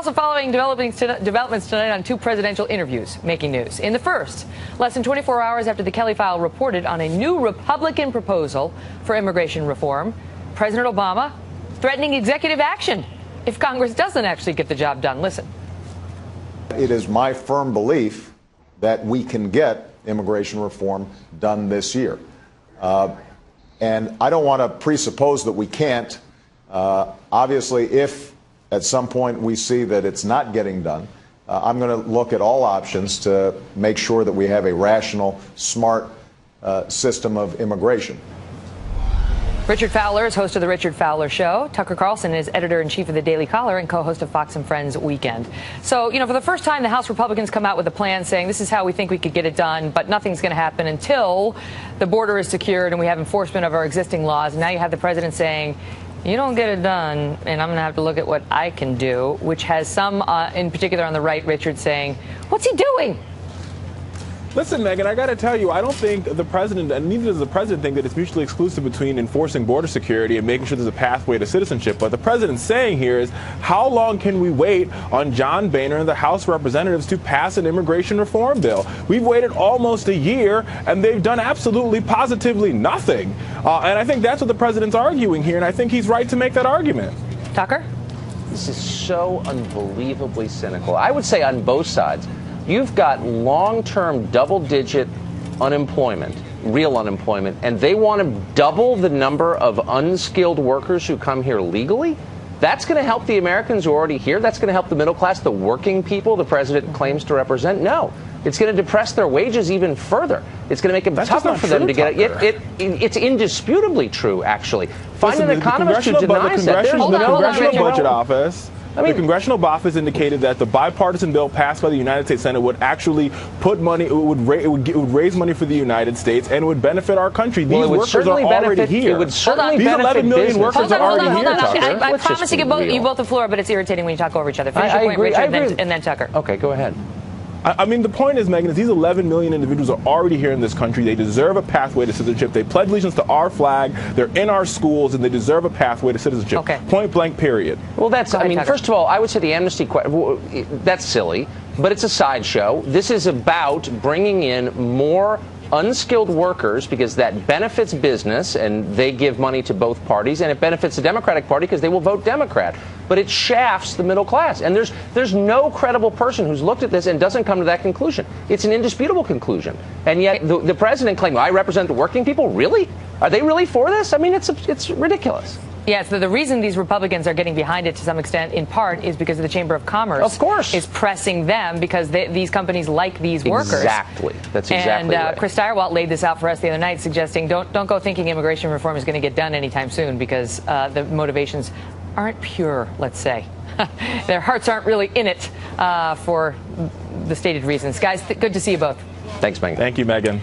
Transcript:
also following developments tonight on two presidential interviews making news. In the first, less than 24 hours after the Kelly file reported on a new Republican proposal for immigration reform, President Obama threatening executive action if Congress doesn't actually get the job done. Listen. It is my firm belief that we can get immigration reform done this year. And I don't want to presuppose that we can't. Obviously, if at some point we see that it's not getting done, I'm going to look at all options to make sure that we have a rational, smart system of immigration. Richard Fowler is host of The Richard Fowler Show. Tucker Carlson is editor-in-chief of The Daily Caller and co-host of Fox and Friends Weekend. So, for the first time, the House Republicans come out with a plan saying this is how we think we could get it done, but nothing's going to happen until the border is secured and we have enforcement of our existing laws. And now you have the president saying, you don't get it done, and I'm going to have to look at what I can do, which has some, in particular on the right, Richard, saying, what's he doing? Listen, Megyn, I got to tell you, I don't think the president, and neither does the president, think that it's mutually exclusive between enforcing border security and making sure there's a pathway to citizenship. What the president's saying here is, how long can we wait on John Boehner and the House of Representatives to pass an immigration reform bill? We've waited almost a year, and they've done absolutely, positively nothing. And I think that's what the president's arguing here, and I think he's right to make that argument. Tucker? This is so unbelievably cynical. I would say on both sides. You've got long-term double-digit unemployment, real unemployment, and they want to double the number of unskilled workers who come here legally? That's going to help the Americans who are already here? That's going to help the middle class, the working people the president claims to represent? No. It's going to depress their wages even further. It's going to make it tougher for them to get it. It's indisputably true, actually. Find an economist who denies that. The Congressional Budget Office. The Congressional Office indicated that the bipartisan bill passed by the United States Senate would actually put money, it would raise money for the United States, and it would benefit our country. These workers are already here. It would certainly These benefit 11 million business. workers are already here, Tucker. I promise to give you both the floor, but it's irritating when you talk over each other. Finish your point, Richard, and then Tucker. Okay, go ahead. I mean, the point is, Megyn, is these 11 million individuals are already here in this country. They deserve a pathway to citizenship. They pledge allegiance to our flag. They're in our schools, and they deserve a pathway to citizenship. Okay. Point blank, period. Well, first of all, I would say the amnesty that's silly, but it's a sideshow. This is about bringing in more unskilled workers because that benefits business and they give money to both parties, and it benefits the Democratic Party because they will vote Democrat. But it shafts the middle class. And there's no credible person who's looked at this and doesn't come to that conclusion. It's an indisputable conclusion. And yet the president claimed, I represent the working people? Really? Are they really for this? I mean, it's ridiculous. Yes, the reason these Republicans are getting behind it to some extent, in part, is because of the Chamber of Commerce. Of course. Is pressing them because these companies like these workers. Exactly. That's exactly right. And Chris Stirewalt laid this out for us the other night, suggesting don't go thinking immigration reform is going to get done anytime soon because the motivations aren't pure, let's say. Their hearts aren't really in it for the stated reasons. Guys, good to see you both. Thanks, Megyn. Thank you, Megyn.